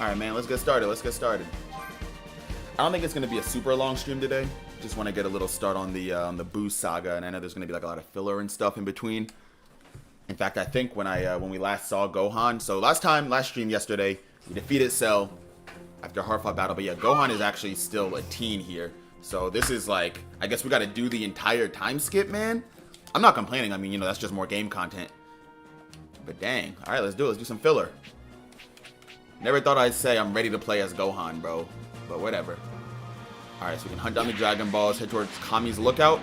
Alright, man, let's get started. Let's get started. I don't think it's going to be a super long stream today. Just want to get a little start on the Boo saga, and I know there's going to be like a lot of filler and stuff in between. In fact, I think when we last saw Gohan, so last stream yesterday, we defeated Cell after a hard-fought battle, but yeah, Gohan is actually still a teen here. So this is like, I guess we got to do the entire time skip, man. I'm not complaining. I mean, you know, that's just more game content. But dang. All right, let's do it. Let's do some filler. Never thought I'd say I'm ready to play as Gohan, bro. But whatever. All right, so we can hunt down the Dragon Balls, head towards Kami's lookout.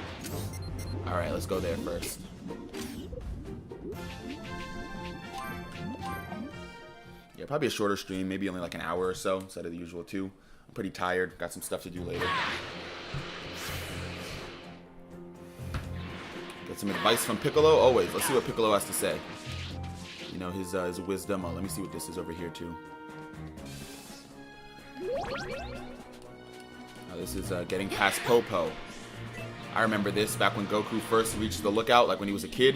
All right, let's go there first. Yeah, probably a shorter stream, maybe only like an hour or so instead of the usual 2. I'm pretty tired. Got some stuff to do later. Get some advice from Piccolo. Always. Let's see what Piccolo has to say. You know, his wisdom. Oh, let me see what this is over here, too. This is getting past Popo. I remember this back when Goku first reached the lookout, like when he was a kid.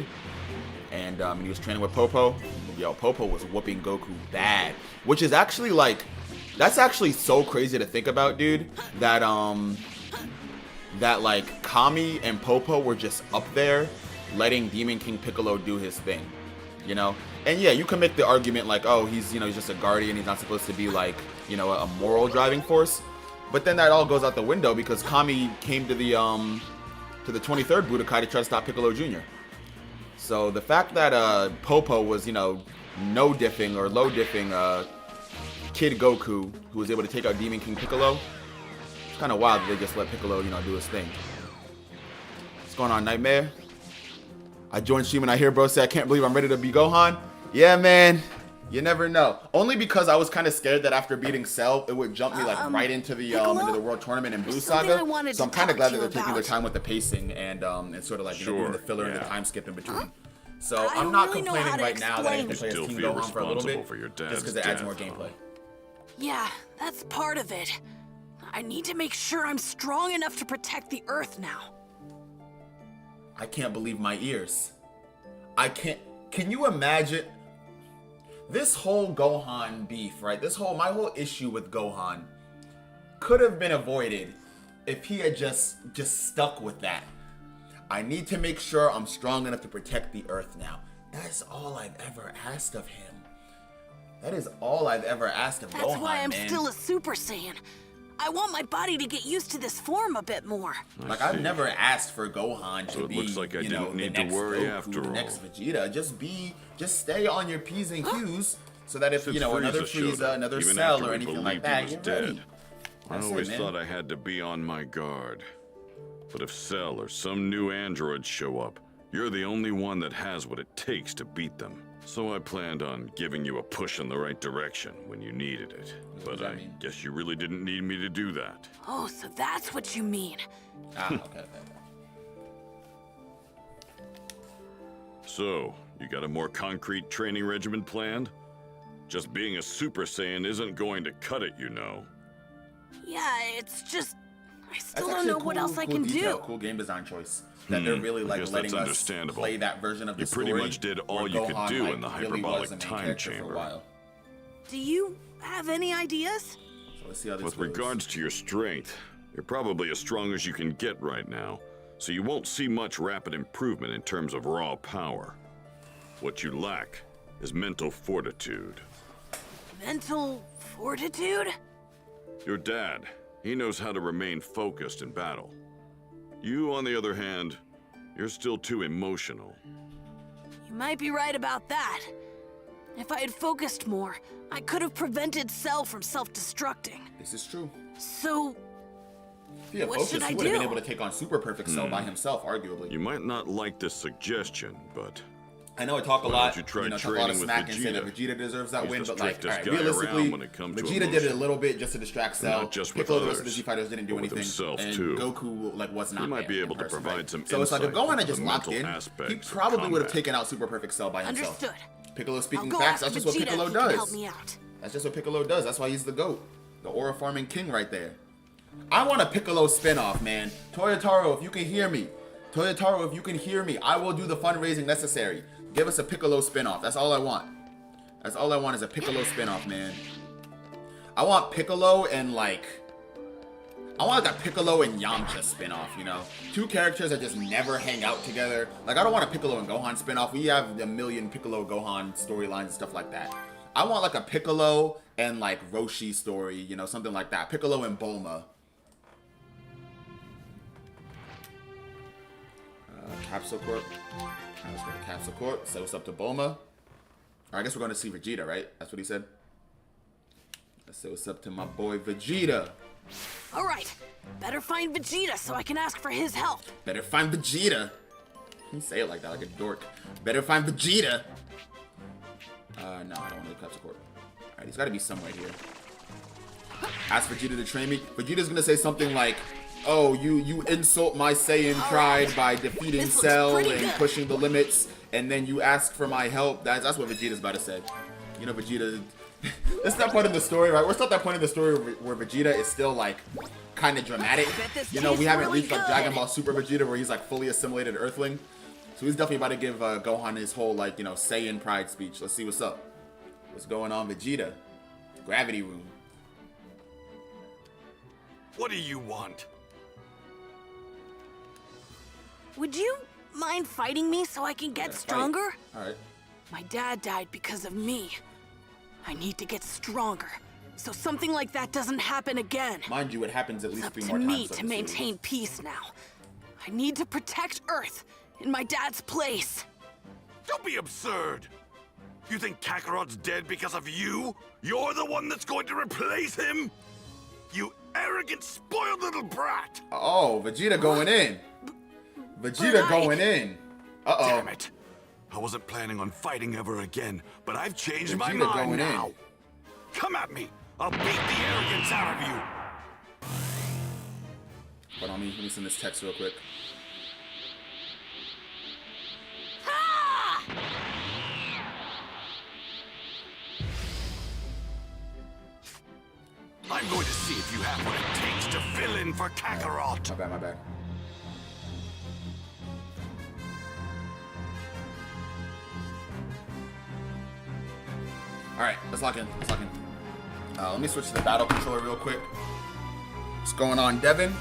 And he was training with Popo. Yo, Popo was whooping Goku bad. Which is actually like, that's actually so crazy to think about, dude. That like Kami and Popo were just up there letting Demon King Piccolo do his thing. You know? And yeah, you can make the argument like, oh, he's just a guardian. He's not supposed to be like, a moral driving force. But then that all goes out the window because Kami came to the 23rd Budokai to try to stop Piccolo Jr. So the fact that Popo was, no diffing or low diffing Kid Goku, who was able to take out Demon King Piccolo, it's kind of wild that they just let Piccolo, do his thing. What's going on, Nightmare? I joined stream and I hear bro say, I can't believe I'm ready to be Gohan. Yeah, man. You never know. Only because I was kind of scared that after beating Cell, it would jump me like right into the World Tournament and Boo Saga. So I'm kind of glad that they're taking their time with the pacing and sort of like doing the filler and the time skip in between. So I'm not complaining right now that I can play as King Gohan for a little bit, just because it adds more gameplay. Yeah, that's part of it. I need to make sure I'm strong enough to protect the Earth now. I can't believe my ears. I can't. Can you imagine? This whole Gohan beef, right? My whole issue with Gohan could have been avoided if he had just stuck with that. I need to make sure I'm strong enough to protect the Earth now. That's all I've ever asked of him. That is all I've ever asked of Gohan, man. That's why I'm still a Super Saiyan. I want my body to get used to this form a bit more. Like, I've never asked for Gohan to be, looks like I didn't need to worry after all. The next Vegeta. Just stay on your P's and Q's so that if, another Frieza, another Cell or anything like that, you're ready. I always thought I had to be on my guard. But if Cell or some new androids show up, you're the only one that has what it takes to beat them. So I planned on giving you a push in the right direction when you needed it. But I guess you really didn't need me to do that. Oh, so that's what you mean. Okay. So, you got a more concrete training regimen planned? Just being a Super Saiyan isn't going to cut it, Yeah, it's just... I still don't know what else I can do. Cool game design choice. That they're really like letting us play that version of the story. You pretty much did all you could do in the hyperbolic time chamber. Do you have any ideas? So let's see how this With goes. regards to your strength, you're probably as strong as you can get right now, so you won't see much rapid improvement in terms of raw power. What you lack is mental fortitude. Mental fortitude? Your dad, he knows how to remain focused in battle. You, on the other hand, you're still too emotional. You might be right about that. If I had focused more, I could have prevented Cell from self-destructing. This is true. So, what should I do? He would have been able to take on Super Perfect Cell by himself, arguably. You might not like this suggestion, but... I know I talk a lot, you try talk a lot of smack and say that Vegeta deserves that win, but like, realistically, Vegeta did it a little bit just to distract Cell. Piccolo, the rest of the Z Fighters didn't do anything, and Goku was not. He might be able to provide some so it's like if Gohan had just into the locked in, mental he aspects of probably would have combat. taken out Super Perfect Cell by himself. Understood. Piccolo speaking I'll go facts. ask That's just what Vegeta Piccolo if he can does. help me out. That's just what Piccolo does. That's why he's the GOAT, the Aura Farming King right there. I want a Piccolo spinoff, man. Toyotaro, if you can hear me. Toyotaro, if you can hear me, I will do the fundraising necessary. Give us a Piccolo spinoff. That's all I want. That's all I want is a Piccolo spinoff, man. I want Piccolo and like... I want like a Piccolo and Yamcha spinoff, you know? Two characters that just never hang out together. Like, I don't want a Piccolo and Gohan spinoff. We have a million Piccolo Gohan storylines and stuff like that. I want like a Piccolo and like Roshi story, you know, something like that. Piccolo and Bulma. Capsule Corp. Let's go to Capsule Corp. Say what's up to Bulma. I guess we're going to see Vegeta, right? That's what he said. Let's say what's up to my boy Vegeta. All right, better find Vegeta so I can ask for his help. Better find Vegeta. You say it like that, like a dork. Better find Vegeta. No, I don't want to do Capsule Corp. Alright, he's got to be somewhere here. Ask Vegeta to train me. Vegeta's going to say something like, oh, you insult my Saiyan pride by defeating Cell and pushing the limits, and then you ask for my help. That's what Vegeta's about to say. You know, Vegeta... This is that point in the story, right? We're still at that point in the story where Vegeta is still, like, kind of dramatic. You know, we haven't reached, like, Dragon Ball Super Vegeta where he's, like, fully assimilated Earthling. So he's definitely about to give Gohan his whole, like, you know, Saiyan pride speech. Let's see what's up. What's going on, Vegeta? Gravity Room. What do you want? Would you mind fighting me so I can get stronger? Alright. My dad died because of me. I need to get stronger, so something like that doesn't happen again. Mind you, it happens at least It's 3 up more to times. me to maintain peace now. I need to protect Earth in my dad's place. Don't be absurd! You think Kakarot's dead because of you? You're the one that's going to replace him? You arrogant, spoiled little brat! Oh, Vegeta going in. Vegeta going in. Uh-oh. Damn it. I wasn't planning on fighting ever again, but I've changed my Vegeta mind going now. in. Come at me. I'll beat the arrogance out of you. Hold on, let me send this text real quick. I'm going to see if you have what it takes to fill in for Kakarot. My bad, my bad. Alright, let's lock in. Let's lock in. Let me switch to the battle controller real quick. What's going on, Devin?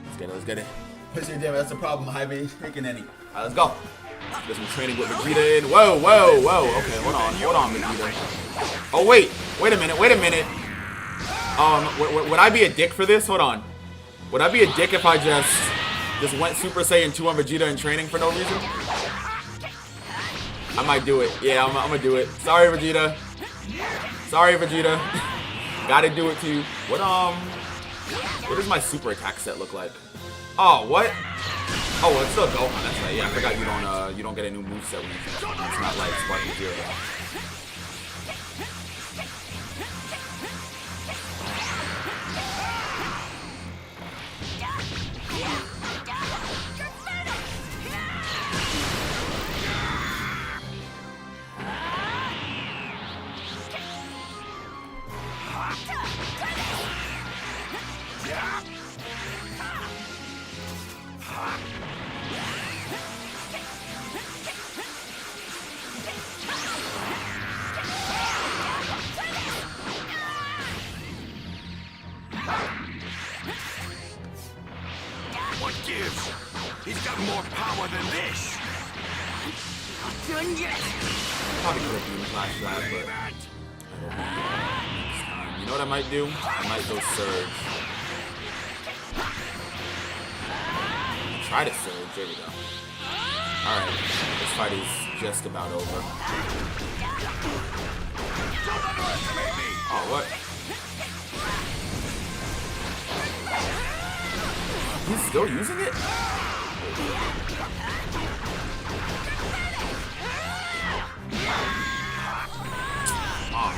Let's get it, let's get it. What's your damn? That's the problem. I haven't taken any. Alright, let's go. Get some training with Vegeta in. Whoa, whoa, whoa. Okay, hold on, Vegeta. Oh, wait a minute, would I be a dick for this? Hold on. Would I be a dick if I just went Super Saiyan 2 on Vegeta in training for no reason? I might do it. Yeah, I'm gonna do it. Sorry, Vegeta. Sorry, Vegeta. Gotta do it to you. What does my super attack set look like? Oh, what? Oh, well, it's still Gohan. That's right. Yeah, I forgot you don't get a new moveset when you finish. It's not like Sparring 0. What gives? He's got more power than this. Done yet. Probably could have been Flash Drive, but I don't know. Next time. You know what I might do? I might go Surge. Try to Surge. There we go. Alright. This fight is just about over. Oh, what? He's still using it?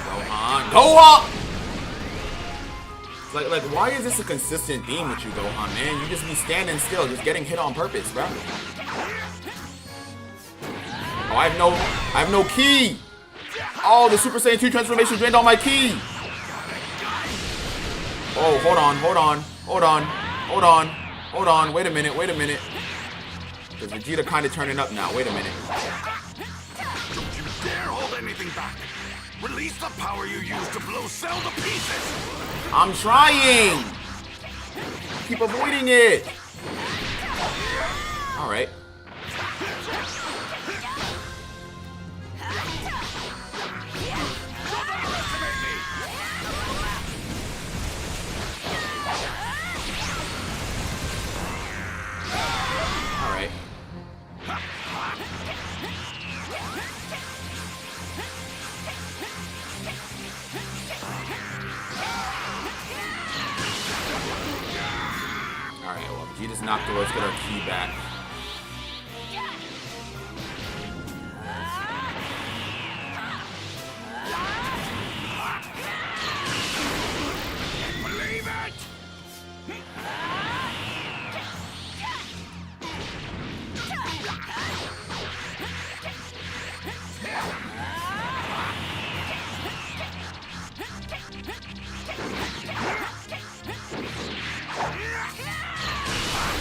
Gohan. Go up! Like, why is this a consistent theme with you, Gohan, man? You just be standing still, just getting hit on purpose, bro. Oh, I have no ki! Oh, the Super Saiyan 2 transformation drained all my ki! Oh, hold on, wait a minute. Because Vegeta kinda turning up now, wait a minute. Don't you back. Release the power you used to blow Cell to pieces. I'm trying. Keep avoiding it. All right. Alright, well, Vegeta's knocked away. Let's get our key back. Believe it!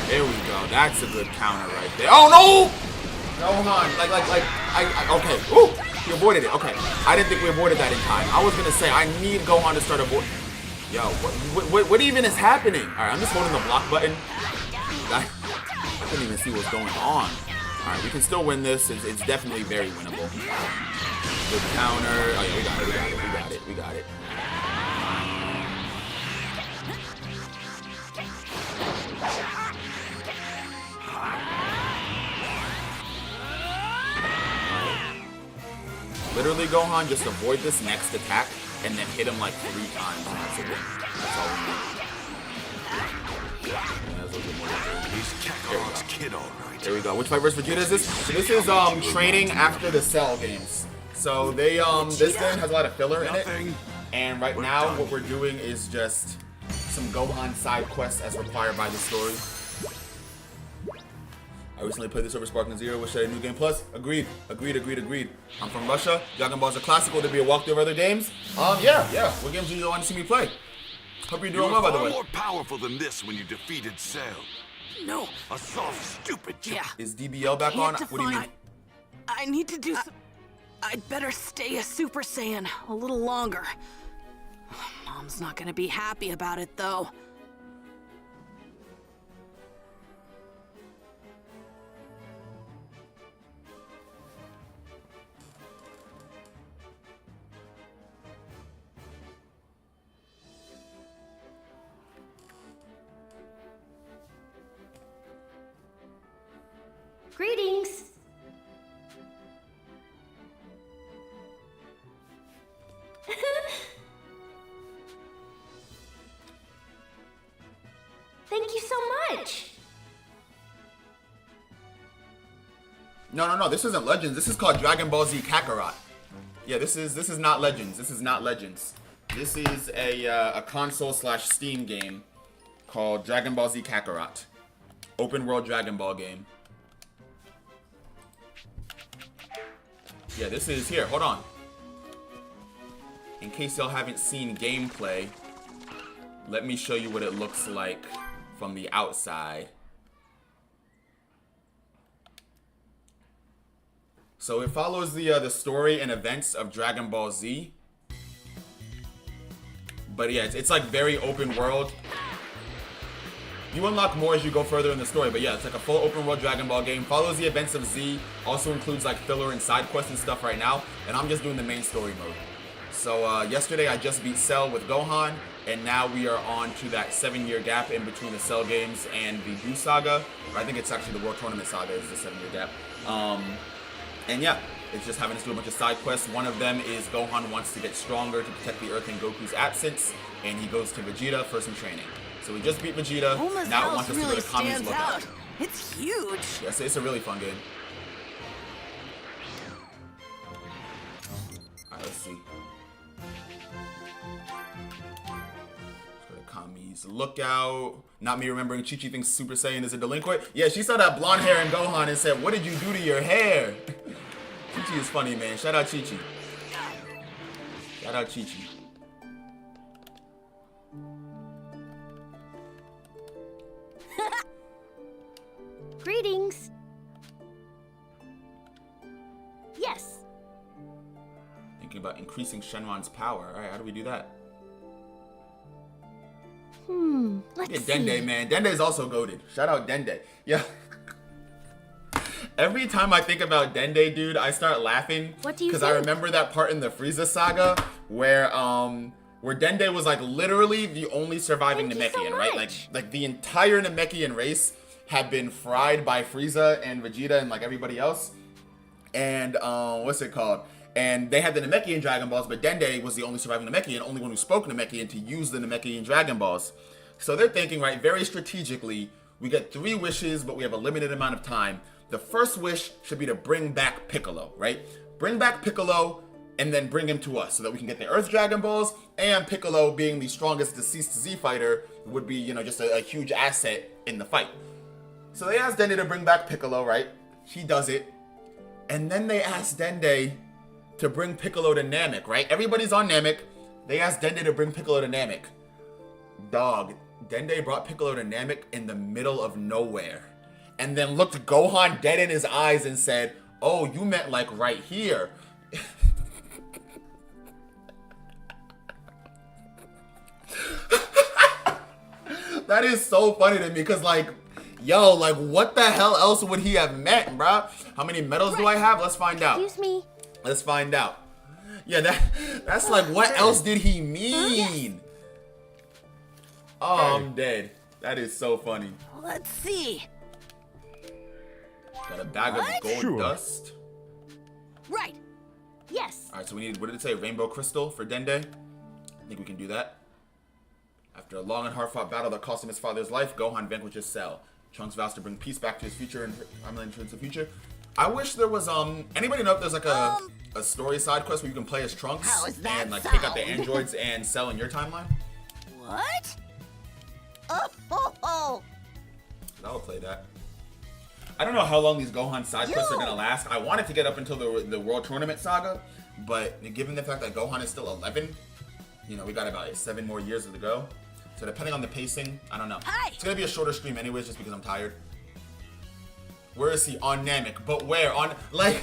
There we go. That's a good counter right there. Oh no! Gohan, okay. Ooh, he avoided it. Okay, I didn't think we avoided that in time. I was gonna say I need Gohan to start avoiding. Yo, what even is happening? All right, I'm just holding the block button. I couldn't even see what's going on. All right, we can still win this. It's definitely very winnable. Good counter. Oh yeah, we got it. Literally, Gohan, just avoid this next attack and then hit him like 3 times and that's a win. That's all we need. Yeah, that's a good one. He's Kakarot's kid, all right. There we go. Which fight versus Vegeta is this? So this is training after the Cell games. So they this game has a lot of filler in it. And right now what we're doing is just some Gohan side quests as required by the story. I recently played this over Sparring Zero, which had a new game plus. Agreed. I'm from Russia. Dragon Ball is a classical to be a walkthrough of other games. Yeah. What games do you want to see me play? Hope you're doing well, by the way. You were far more powerful than this when you defeated Cell. No. A soft, stupid chip. Yeah. Is DBL back on? What do you mean? I need to do some... I'd better stay a Super Saiyan a little longer. Mom's not gonna be happy about it, though. Greetings! Thank you so much! No. This isn't Legends. This is called Dragon Ball Z Kakarot. Yeah, this is not Legends. This is not Legends. This is a console/Steam game called Dragon Ball Z Kakarot. Open world Dragon Ball game. Yeah, this is here. Hold on. In case y'all haven't seen gameplay, let me show you what it looks like from the outside. So it follows the story and events of Dragon Ball Z. But yeah, it's like very open world. You unlock more as you go further in the story, but yeah, it's like a full open world Dragon Ball game. Follows the events of Z, also includes like filler and side quests and stuff right now, and I'm just doing the main story mode. So yesterday I just beat Cell with Gohan, and now we are on to that 7-year gap in between the Cell games and the Buu Saga. Or I think it's actually the World Tournament Saga is the 7-year gap. And yeah, it's just having us do a bunch of side quests. One of them is Gohan wants to get stronger to protect the Earth in Goku's absence, and he goes to Vegeta for some training. So we just beat Vegeta. Bulma's Now it house wants us to go really to Kami's stands lookout. out. It's huge. Yes, it's a really fun game. Alright, let's see. Let's go to Kami's lookout. Not me remembering Chi-Chi thinks Super Saiyan is a delinquent. Yeah, she saw that blonde hair in Gohan and said, "What did you do to your hair?" Chi-Chi is funny, man. Shout out Chi-Chi. Shout out Chi-Chi. Greetings! Yes. Thank about increasing Shenron's power. All right, how do we do that? Let's Yeah, see. Dende, man. Dende's also goated. Shout out Dende. Yeah. Every time I think about Dende, dude, I start laughing. What do you Because I think? remember that part in the Frieza saga where Dende was like literally the only surviving Thank you so Namekian, right? much. Like the entire Namekian race had been fried by Frieza and Vegeta and like everybody else. And what's it called? And they had the Namekian Dragon Balls, but Dende was the only surviving Namekian, only one who spoke Namekian to use the Namekian Dragon Balls. So they're thinking, right, very strategically, we get 3 wishes, but we have a limited amount of time. The first wish should be to bring back Piccolo, right? Bring back Piccolo and then bring him to us so that we can get the Earth Dragon Balls, and Piccolo being the strongest deceased Z fighter would be, you know, just a huge asset in the fight. So they asked Dende to bring back Piccolo, right? He does it. And then they asked Dende to bring Piccolo to Namek, right? Everybody's on Namek. They asked Dende to bring Piccolo to Namek. Dog, Dende brought Piccolo to Namek in the middle of nowhere. And then looked Gohan dead in his eyes and said, "Oh, you meant like right here." That is so funny to me because like, yo, like what the hell else would he have meant, bruh? How many medals do I have? Let's find out. Excuse me. Let's find out. Yeah, that's like, what else did he mean? Oh, I'm dead. That is so funny. Let's see. Got a bag of gold dust. Right. Yes. All right, so we need, what did it say? Rainbow crystal for Dende. I think we can do that. After a long and hard-fought battle that cost him his father's life, Gohan vanquishes Cell. Trunks vows to bring peace back to his future and Armament into the future. I wish there was anybody know if there's like a story side quest where you can play as Trunks How is that and like take out the sound? androids and Cell in your timeline? What? Oh. I will play that. I don't know how long these Gohan side quests are gonna last. I wanted to get up until the World Tournament saga, but given the fact that Gohan is still 11, you know, we got about 7 more years to go. So depending on the pacing, I don't know. Hi. It's gonna be a shorter stream anyways, just because I'm tired. Where is he? On Namek, but where? On like,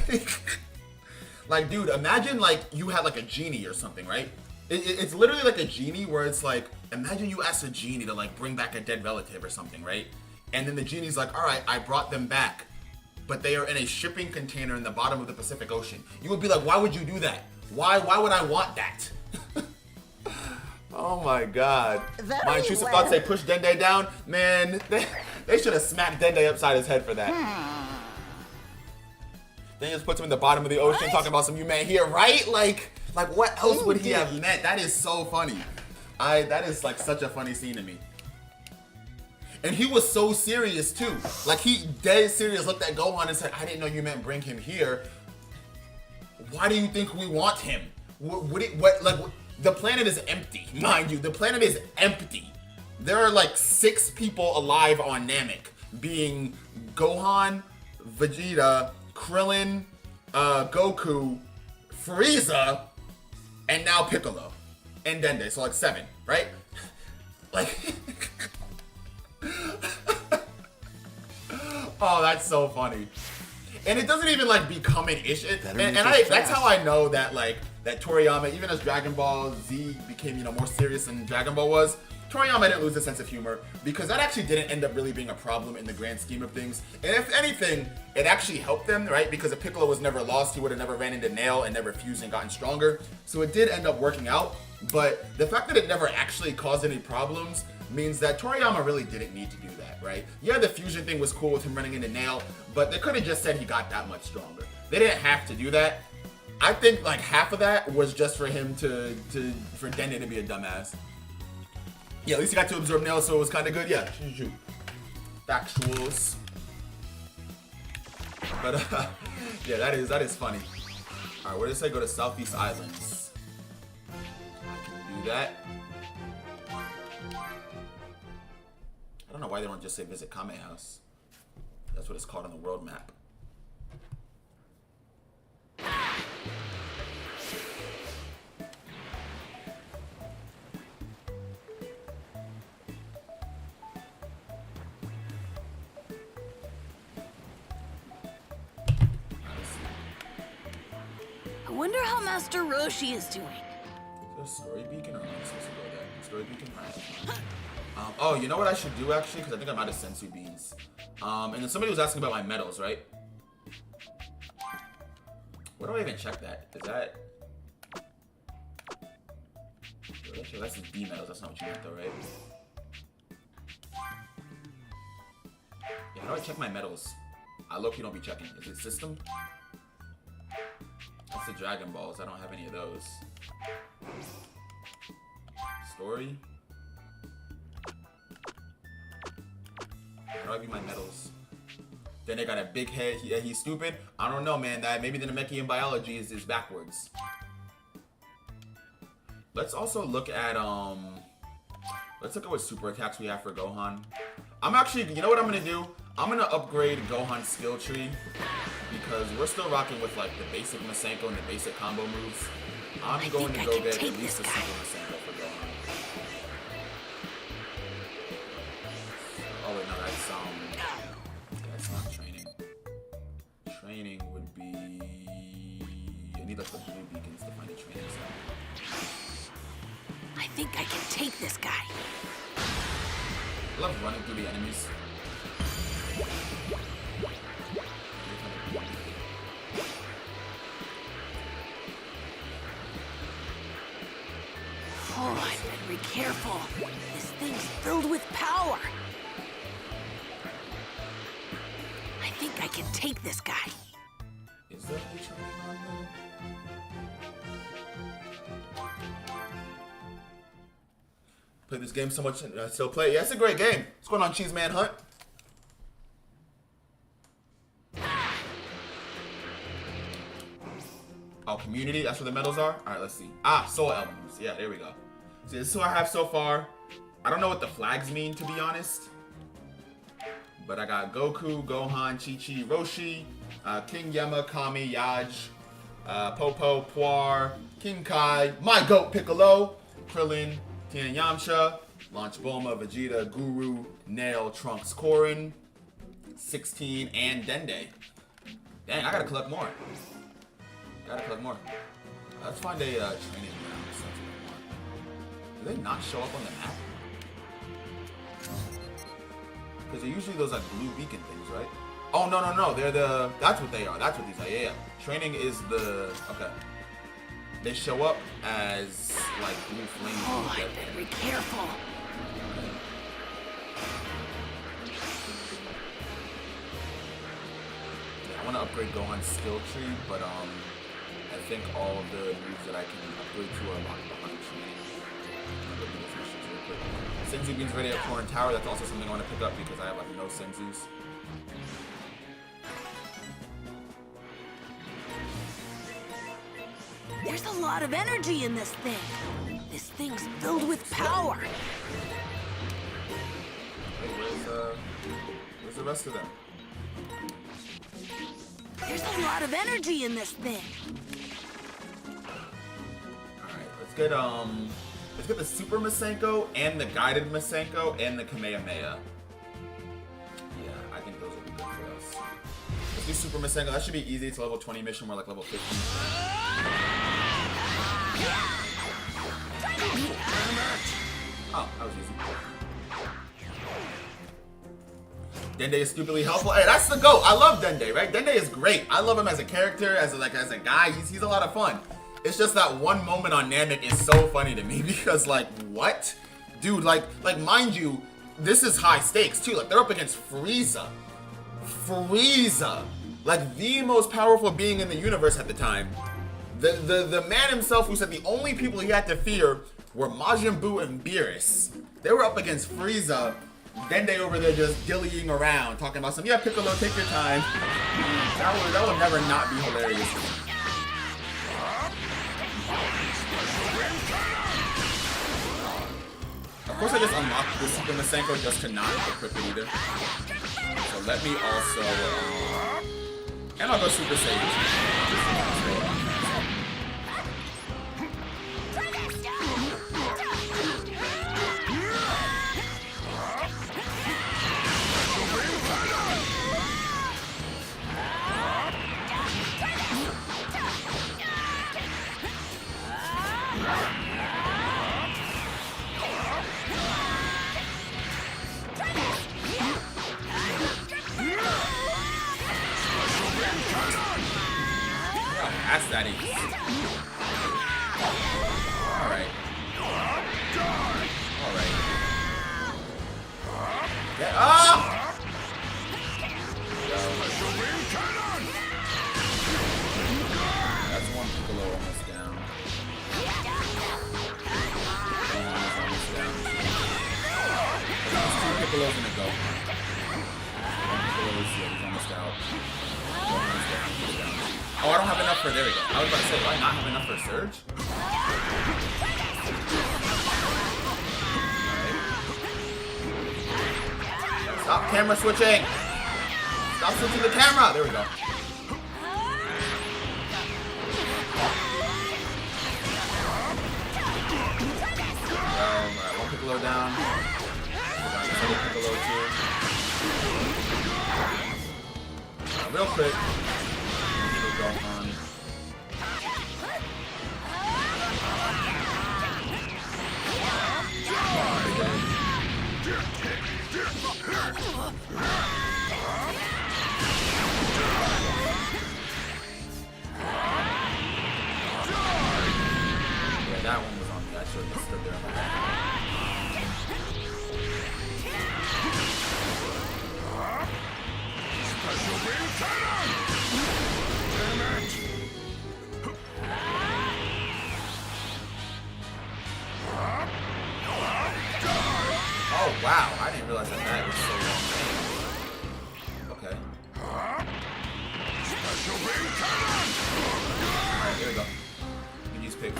like, dude, imagine like you had like a genie or something, right? It's literally like a genie where it's like, imagine you ask a genie to like bring back a dead relative or something, right? And then the genie's like, all right, I brought them back, but they are in a shipping container in the bottom of the Pacific Ocean. You would be like, why would you do that? Why would I want that? Oh my god. My intrusive thoughts say push Dende down. Man, they should have smacked Dende upside his head for that. Then he just puts him in the bottom of the ocean talking about some you man here, right? Like what else would he have meant? That is so funny. That is like such a funny scene to me. And he was so serious too. Like he dead serious looked at Gohan and said, I didn't know you meant bring him here. Why do you think we want him? The planet is empty, mind you. The planet is empty. There are like 6 people alive on Namek, being Gohan, Vegeta, Krillin, Goku, Frieza, and now Piccolo, and Dende. So like 7, right? Like, oh, that's so funny. And it doesn't even like become an issue. That's how I know that like that Toriyama, even as Dragon Ball Z became, you know, more serious than Dragon Ball was, Toriyama didn't lose a sense of humor, because that actually didn't end up really being a problem in the grand scheme of things. And if anything, it actually helped them, right? Because if Piccolo was never lost, he would have never ran into Nail and never fused and gotten stronger. So it did end up working out. But the fact that it never actually caused any problems means that Toriyama really didn't need to do that, right? Yeah, the fusion thing was cool with him running into Nail, but they could have just said he got that much stronger. They didn't have to do that. I think like half of that was just for him for Dende to be a dumbass. Yeah, at least he got to absorb Nail, so it was kind of good. Yeah, factuals. But yeah, that is funny. All right, where does it say go to Southeast Islands? I can do that. I don't know why they don't just say visit Kame House. That's what it's called on the world map. wonder how Master Roshi is doing. Is there a story beacon or am I supposed to go there? Story beacon? Alright. Oh, you know what I should do actually? Because I think I'm out of sensu beans. And then somebody was asking about my medals, right? Where do I even check that? Is that... That's the B medals, that's not what you meant though, right? Yeah, how do I check my medals? I low-key don't be checking. Is it system? That's the Dragon Balls. I don't have any of those. Story? How do I view my medals? Then they got a big head. He's stupid. I don't know, man. That maybe the Namekian biology is backwards. Let's also look at let's look at what super attacks we have for Gohan. I'm actually, you know what I'm gonna do? I'm gonna upgrade Gohan's skill tree because we're still rocking with like the basic Masenko and the basic combo moves. I'm going to go get at least a single Masenko for Gohan. Oh wait, no, that's not training. Training would be, I need like the blue beacons to find a training cell. I think I can take this guy. I love running through the enemies. Oh, I better be careful. This thing's filled with power. I think I can take this guy. Is there any training on there? Play this game so much, I still play it. Yeah, it's a great game. What's going on, Cheese Man Hunt? Oh, community, that's where the medals are? Alright, let's see. Ah, soul elements. Yeah, there we go. So this is who I have so far. I don't know what the flags mean, to be honest. But I got Goku, Gohan, Chi-Chi, Roshi, King Yama, Kami, Yaj, Popo, Puar, King Kai, my goat Piccolo, Krillin, Tien Yamcha, Launch Bulma, Vegeta, Guru, Nail, Trunks, Korin, 16, and Dende. Dang, I gotta collect more. Let's find a training ground. Do they not show up on the map? Because they're usually those like blue beacon things, right? Oh, no. They're the... That's what they are. That's what these are. Yeah. Training is the... Okay. They show up as like blue flames. Oh, I better be careful. Yeah, I want to upgrade Gohan's skill tree, but I think all of the moves that I can upgrade to are locked behind training. Senzu beans ready at Corn Tower. That's also something I want to pick up because I have like no Senzus. There's a lot of energy in this thing. This thing's filled with power. Hey, where's the rest of them? There's a lot of energy in this thing. Alright, let's get the Super Masenko and the Guided Masenko and the Kamehameha. Yeah, I think those will be good for us. Let's do Super Masenko. That should be easy. It's a level 20 mission. We're like level 15. Oh, that was easy. Dende is stupidly helpful. Hey, that's the GOAT. I love Dende, right? Dende is great. I love him as a character, as a guy. He's a lot of fun. It's just that one moment on Namek is so funny to me because like, what? Dude, like mind you, this is high stakes too. Like they're up against Frieza. Like the most powerful being in the universe at the time. The man himself who said the only people he had to fear were Majin Buu and Beerus. They were up against Frieza. Dende over there just dillying around, talking about some, yeah, Piccolo, take your time. That would never not be hilarious. Of course I just unlocked the Super Masenko just to not equip it either. So let me also, and I'll go Super Saiyan. That's that easy. Alright. Alright. Get up! That's one Piccolo almost down. Almost down. There's two Piccolos in a go. One Piccolo is he's almost out. Gohan's down. He's down. Oh, I don't have enough for. There we go. I was about to say, do I not have enough for Surge? Alright. Stop camera switching! Stop switching the camera! There we go. Alright, one Piccolo down. This other Piccolo too. Real quick. Gohan. Yeah, that one was on me. I should have stood there on my back. Special beam cannon! Damn it! Oh wow, I didn't realize that that was so long. Okay. Special beam cannon! Alright, here we go. You can use pick.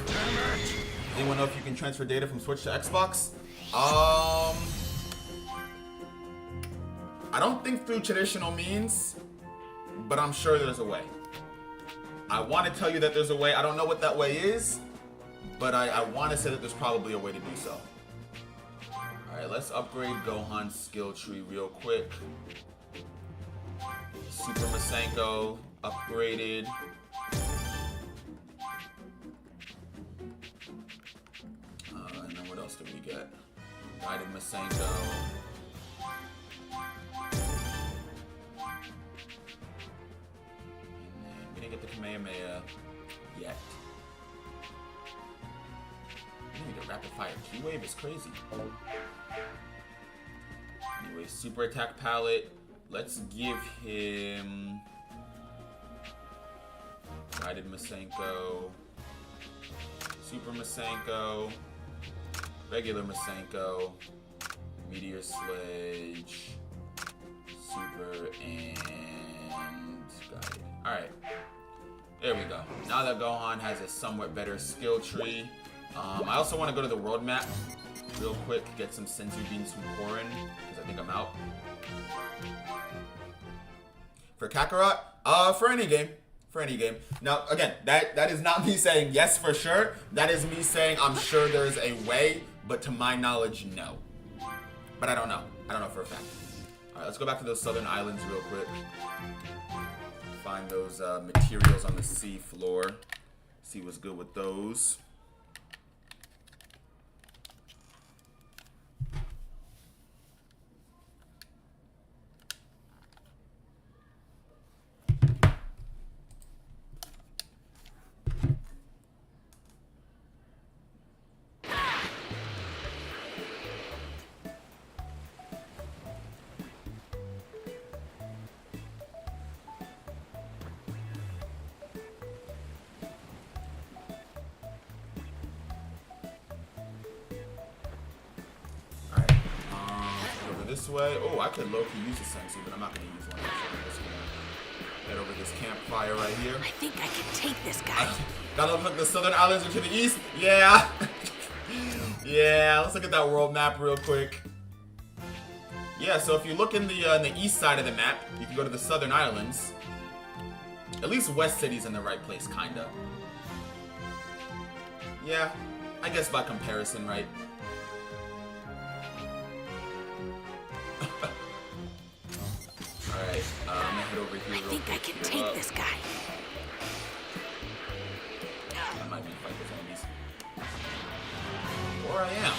Anyone know if you can transfer data from Switch to Xbox? I don't think through traditional means, but I'm sure there's a way. I want to tell you that there's a way. I don't know what that way is, but I want to say that there's probably a way to do so. Alright, let's upgrade Gohan's skill tree real quick. Super Masenko upgraded. And then what else did we get? Guided Masenko. And then we didn't get the Kamehameha yet. The rapid fire key wave is crazy. Anyway, super attack palette. Let's give him guided Masenko, super Masenko, regular Masenko, meteor sledge, super, and guided. All right, there we go. Now that Gohan has a somewhat better skill tree. I also want to go to the world map real quick, get some senzu beans from Korin, because I think I'm out. For Kakarot? For any game. For any game. Now, again, that is not me saying yes for sure. That is me saying I'm sure there's a way, but to my knowledge, no. But I don't know. I don't know for a fact. Alright, let's go back to those southern islands real quick. Find those materials on the sea floor. See what's good with those. This way. Oh, I could low-key use a sensu, but I'm not going to use one. So I'm just going to head over this campfire right here. I think I can take this guy. Gotta look at the southern islands are to the east. Yeah. Yeah, let's look at that world map real quick. Yeah, so if you look in the east side of the map, you can go to the southern islands. At least West City's in the right place, kinda. Yeah, I guess by comparison, right? Alright, I'm gonna head over here real quick. I think I can take this guy. I might be fight with enemies. Or I am.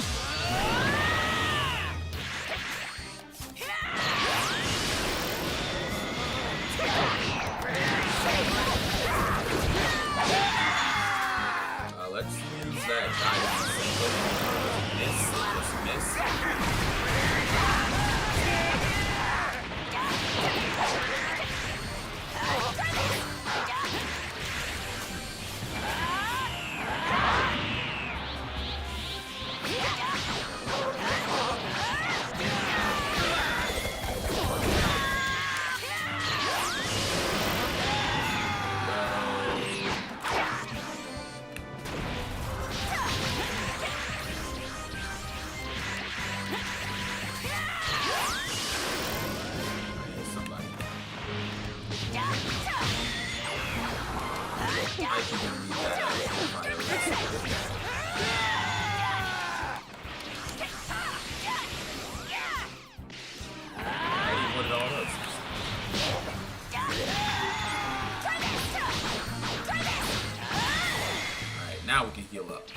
heal up.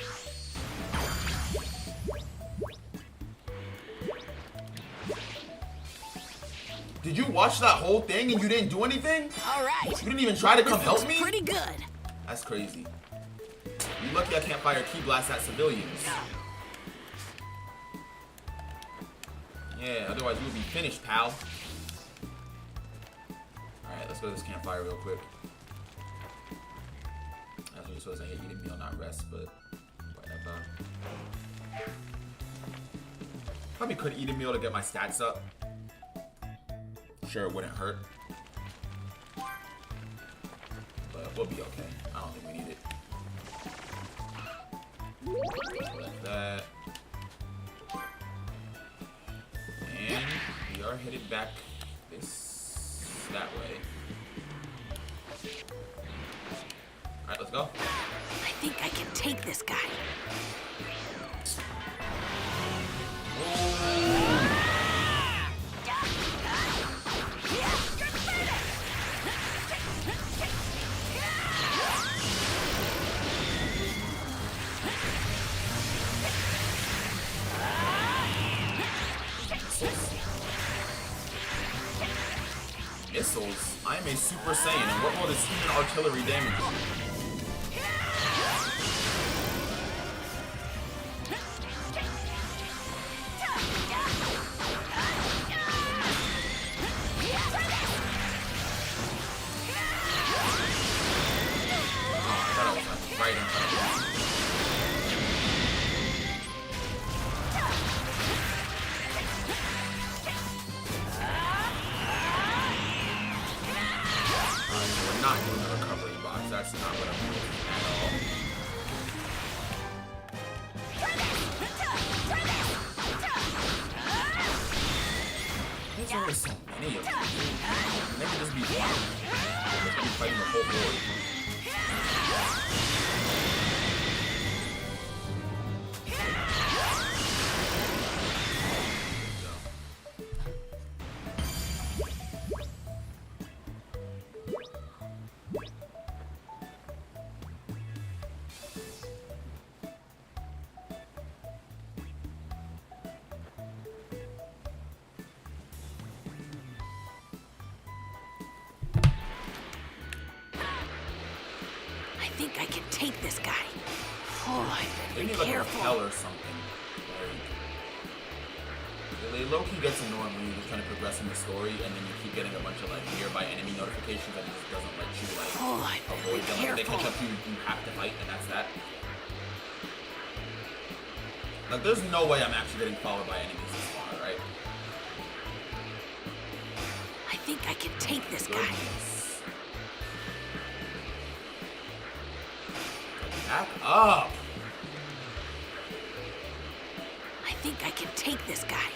Did you watch that whole thing and you didn't do anything? All right. You didn't even try to come help me? Pretty good. That's crazy. You lucky I can't fire key blasts at civilians. Yeah, otherwise you would be finished, pal. Alright, let's go to this campfire real quick. That's what you're supposed to hit eating meal, not rest, but whatever. Probably could eat a meal to get my stats up. Sure, it wouldn't hurt. But we'll be okay. I don't think we need it. Like that. And we are headed back that way. Alright, let's go. I think I can take this guy. Missiles? I am a Super Saiyan, and what will this human artillery damage do? Not doing the recovery box. That's not what I'm doing at all. There's always so many of them. Maybe just be one. Let's be fighting the whole board. I think I can take this guy. Oh, I They better need be like a careful. repel or something. Like, it low-key gets annoying when you're just trying to progress in the story and then you keep getting a bunch of like nearby enemy notifications that it just doesn't let you like Oh, I better avoid be them. Like, they careful. catch up to you, you have to fight, and that's that. Like, there's no way I'm actually getting followed by enemies this far, right? I think I can take this guy. Goodness. Back up! I think I can take this guy.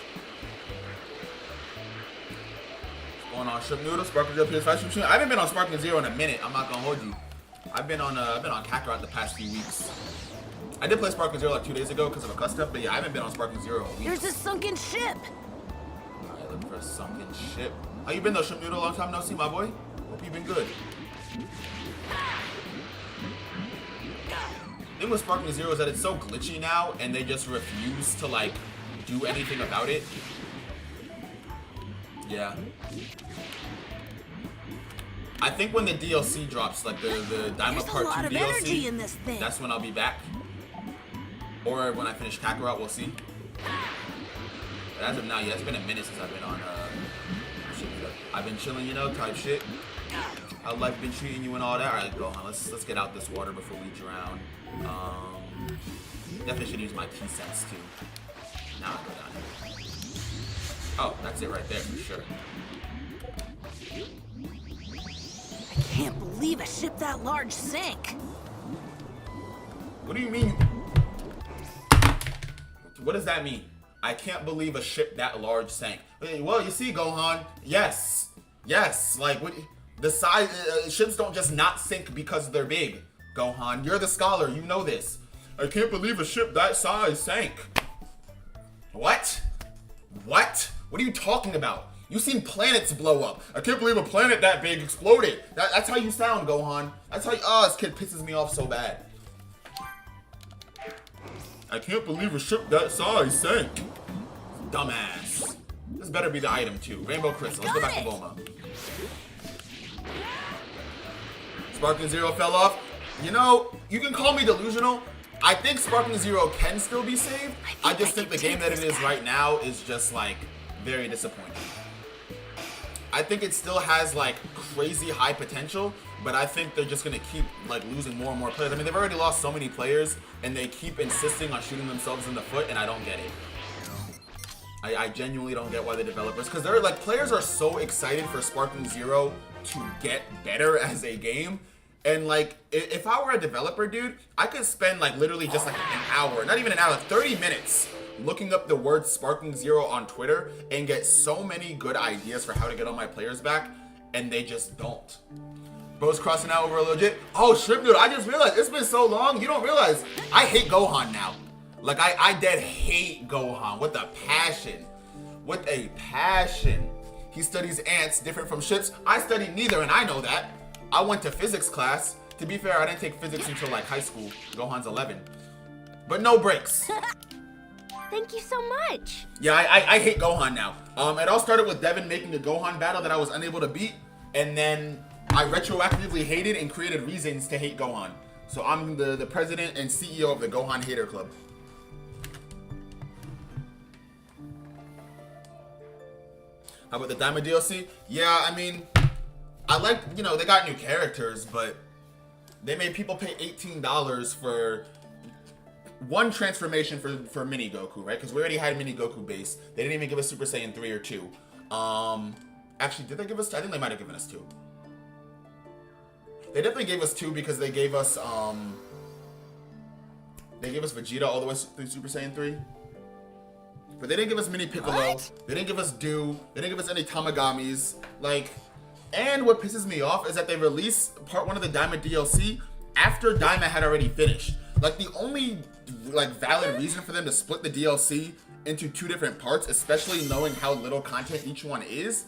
What's going on, Shrimp Noodle? Sparkling Zero PS5 Shrimp. I haven't been on Sparkling Zero in a minute. I'm not gonna hold you. I've been on Kakrot the past few weeks. I did play Sparkling Zero like 2 days ago because of a custom, but yeah, I haven't been on Sparkling Zero in weeks. There's a sunken ship. Alright, look for a sunken ship. How you been though, Shrimp Noodle? Long time no see, my boy. Hope you been good. The thing with Sparkling Zero is that it's so glitchy now, and they just refuse to like do anything about it. Yeah. I think when the DLC drops, like the Diamond There's a Part 2 lot of DLC, energy in this thing. that's when I'll be back. Or when I finish Kakarot, we'll see. But as of now, yeah, it's been a minute since I've been on I've been chilling, you know, type shit. How life been treating you and all that. Alright, Gohan, let's get out this water before we drown. Definitely should use my key sense too. Now I go down here. Oh, that's it right there for sure. I can't believe a ship that large sank. What do you mean? What does that mean? I can't believe a ship that large sank. Well, you see, Gohan, yes, like what, the size, ships don't just not sink because they're big. Gohan, you're the scholar, you know this. I can't believe a ship that size sank. What? What? What are you talking about? You've seen planets blow up. I can't believe a planet that big exploded. That's how you sound, Gohan. That's how you, oh, this kid pisses me off so bad. I can't believe a ship that size sank. Dumbass. This better be the item too. Rainbow Crystal. Let's go back to Bulma. Sparking Zero fell off. You know, you can call me delusional. I think Sparking Zero can still be saved. I just think the game that it is right now is just like very disappointing. I think it still has like crazy high potential, but I think they're just gonna keep like losing more and more players. I mean, they've already lost so many players, and they keep insisting on shooting themselves in the foot, and I don't get it. I genuinely don't get why the developers, because they're like, players are so excited for Sparking Zero to get better as a game. And like, if I were a developer, dude, I could spend like literally just like an hour, not even an hour, 30 minutes looking up the word Sparking Zero on Twitter and get so many good ideas for how to get all my players back, and they just don't. Bro's crossing out over a legit. Oh, Shrimp Dude, I just realized it's been so long. You don't realize I hate Gohan now. Like, I dead hate Gohan with a passion. With a passion. He studies ants different from ships. I study neither, and I know that. I went to physics class. To be fair, I didn't take physics until like high school. Gohan's 11. But no breaks. Thank you so much. Yeah, I hate Gohan now. It all started with Devin making a Gohan battle that I was unable to beat, and then I retroactively hated and created reasons to hate Gohan. So I'm the president and CEO of the Gohan Hater Club. How about the Diamond DLC? Yeah, I mean, I like, you know, they got new characters, but they made people pay $18 for one transformation for Mini Goku, right? Because we already had Mini Goku base. They didn't even give us Super Saiyan 3 or 2. Actually, did they give us 2? I think they might have given us 2. They definitely gave us 2 because they gave us Vegeta all the way through Super Saiyan 3. But they didn't give us Mini Piccolo. What? They didn't give us Dew. They didn't give us any Tamagamis. Like, and what pisses me off is that they released part 1 of the Diamond DLC after Diamond had already finished. Like, the only like valid reason for them to split the DLC into 2 different parts, especially knowing how little content each one is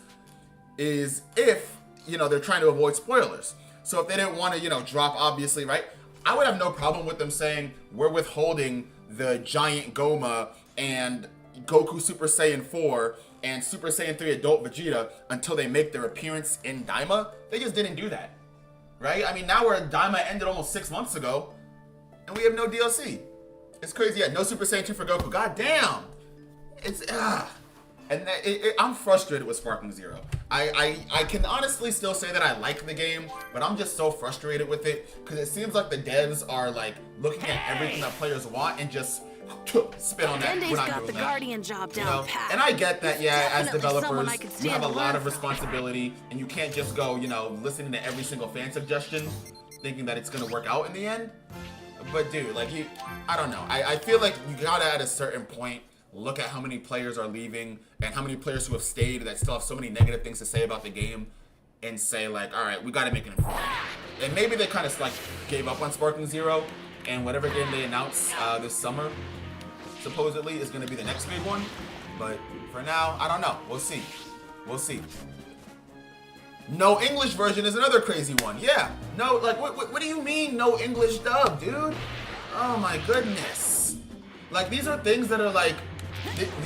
if, you know, they're trying to avoid spoilers. So if they didn't want to, you know, drop, obviously, right? I would have no problem with them saying, we're withholding the giant Goma and Goku Super Saiyan 4 and Super Saiyan 3 Adult Vegeta until they make their appearance in Daima. They just didn't do that, right? I mean, now we're Daima ended almost 6 months ago, and we have no DLC. It's crazy. Yeah, no Super Saiyan 2 for Goku. God damn. It's, and I'm frustrated with Sparking Zero. I can honestly still say that I like the game, but I'm just so frustrated with it because it seems like the devs are like looking at everything that players want and just spit on that. We're not got doing the that. Guardian job down, You know? pat. And I get that, yeah, as Definitely someone developers, I could you stand have a to lot learn of from. responsibility, and you can't just go, you know, listening to every single fan suggestion, thinking that it's gonna work out in the end. But dude, like, I don't know. I feel like you gotta, at a certain point, look at how many players are leaving and how many players who have stayed that still have so many negative things to say about the game, and say like, all right, we gotta make an improvement. And maybe they kind of like gave up on Sparking Zero, and whatever game they announce this summer supposedly is going to be the next big one. But for now, I don't know. We'll see. We'll see. No English version is another crazy one. Yeah. No, like, what do you mean no English dub, dude? Oh my goodness. Like, these are things that are like,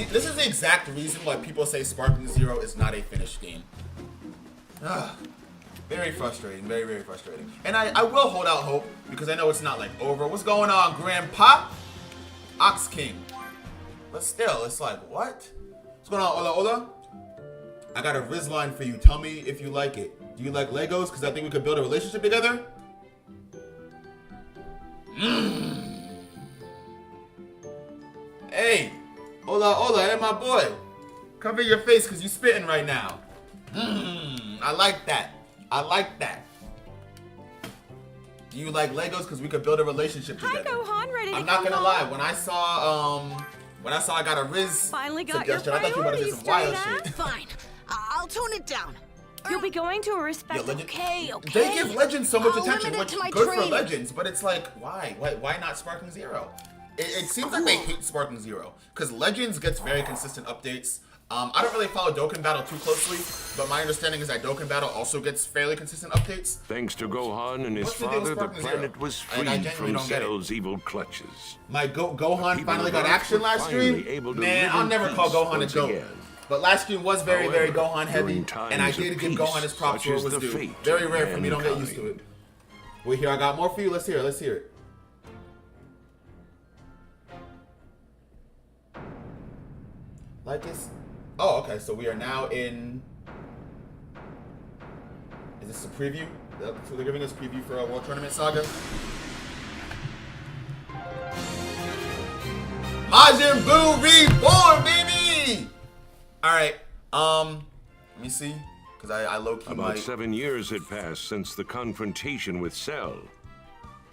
this is the exact reason why people say Sparking Zero is not a finished game. Very frustrating. Very, very frustrating. And I will hold out hope because I know it's not like over. What's going on, Grandpa? Ox King. But still, it's like, what? What's going on, Ola Ola? I got a Riz line for you. Tell me if you like it. Do you like Legos? Because I think we could build a relationship together. Hey, Ola Ola, hey my boy. Cover your face because you spitting right now. I like that. I like that. Do you like Legos? Because we could build a relationship together. Hi, Gohan. Ready to I'm not go gonna home? lie. When I saw I got a Riz Finally got your suggestion, I thought you were about to say some wild priorities shit. Fine. I'll tone it down. You'll be going to a respect. Yeah, Legend- Okay. They give Legends so much I'll attention, limit it which to is my good training. for Legends, but it's like, why? Why not Sparking Zero? It seems like they hate Sparking Zero, because Legends gets very consistent updates. I don't really follow Dokkan Battle too closely, but my understanding is that Dokkan Battle also gets fairly consistent updates. Thanks to Gohan and his What's the deal with father, the Sparking planet Zero? was I free genuinely from don't get it. Cell's evil clutches. My Gohan people finally of got Earth action were last finally stream. able to Man, live I'll in never call peace Gohan a once goat. again. But last stream was very However, Gohan heavy, during and times I of did give peace, Gohan his props such where it is was the due. fate Very of rare for me to get used to it. mankind. Wait here, I got more for you. Let's hear it. Let's hear it. Like this. Oh, okay. So we are now in. Is this a preview? So they're giving us a preview for a World Tournament Saga. Majin Buu Reborn, baby! Alright, let me see. Because I low-key About might... 7 years had passed since the confrontation with Cell.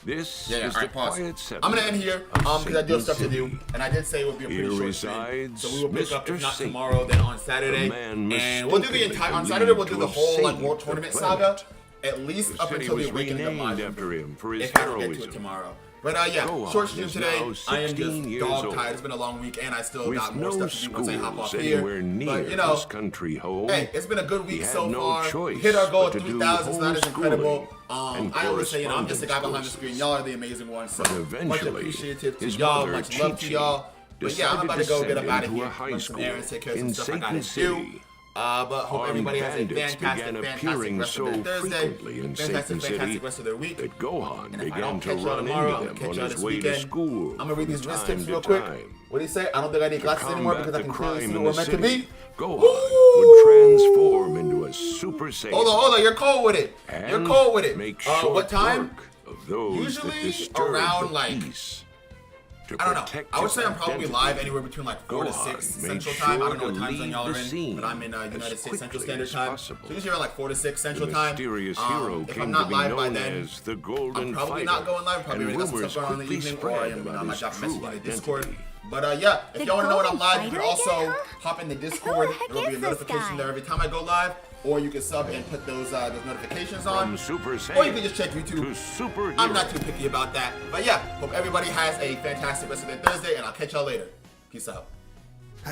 This Yeah, is alright, the pause. quiet seven I'm gonna end here, of because I do have stuff to Satan do. City. And I did say it would be a pretty Here short stream. resides So we will pick up, if Mr. not Satan, tomorrow, then on Saturday. a man And we'll do the mistakenly entire... On Saturday, we'll do the believed to whole, have like, World saved the Tournament planet. Saga. At least The up city until the was awakening of renamed Majin after Buu. him for his If I don't get to it heroism. tomorrow. But yeah, Gohan short stream is today. now I am 16 just years dog old. tired. It's been a long week, and I still With got more no stuff to do once I hop off schools here. anywhere near But you know, his country home, hey, it's been a good he week had so no far. choice We hit our goal but of to do 3,000, so that is incredible. homeschooling and I always say, you know, I'm just the guy behind the correspondence screen. Y'all are the amazing ones. So But much eventually, appreciative to his y'all, mother, much love to Chi-Chi, y'all. But yeah, I'm about to go get up out of into here, a high run some school errands, take care of some in stuff I Satan gotta do. City. But hope Armed everybody has a bandits began fantastic appearing rest so of their Thursday. frequently in Satan City Fantastic rest of their week. that Gohan And if I began don't to catch y'all run tomorrow, into I'm them gonna catch on y'all his this way to weekend. school. I'm gonna read these from wrist time tips to real quick. time. What do you say? I don't think I need glasses anymore because I can clearly see where we're meant to be. Gohan Woo! would transform into a Super Saiyan. Hold on, you're cold with it. You're and cold with it. Make short What time? work of those Usually that disturb around, the like, peace. To I don't know. protect I would his say I'm probably identity, live anywhere between like 4 to Gohan 6 made Central Time. I don't know sure what to time zone leave y'all are the in, scene but I'm in as United States Central quickly Standard as Time. possible. So usually around like 4 to 6 Central The Time. mysterious hero If came I'm to not be live by known then, as the Golden I'm probably Fighter, not going live. Probably and got some rumors stuff going on in the quickly evening, or I spread am, about I might his drop a message true in the Discord. identity. But yeah, if The y'all want to know when I'm Golden live, you can Fighter also again, huh? hop in the Who the Discord. heck There will be a is this notification guy? there every time I go live, or you can sub and put those notifications on. From Super Saiyan Or you can just check YouTube. to superhero. I'm not too picky about that. But yeah, hope everybody has a fantastic rest of their Thursday, and I'll catch y'all later. Peace out.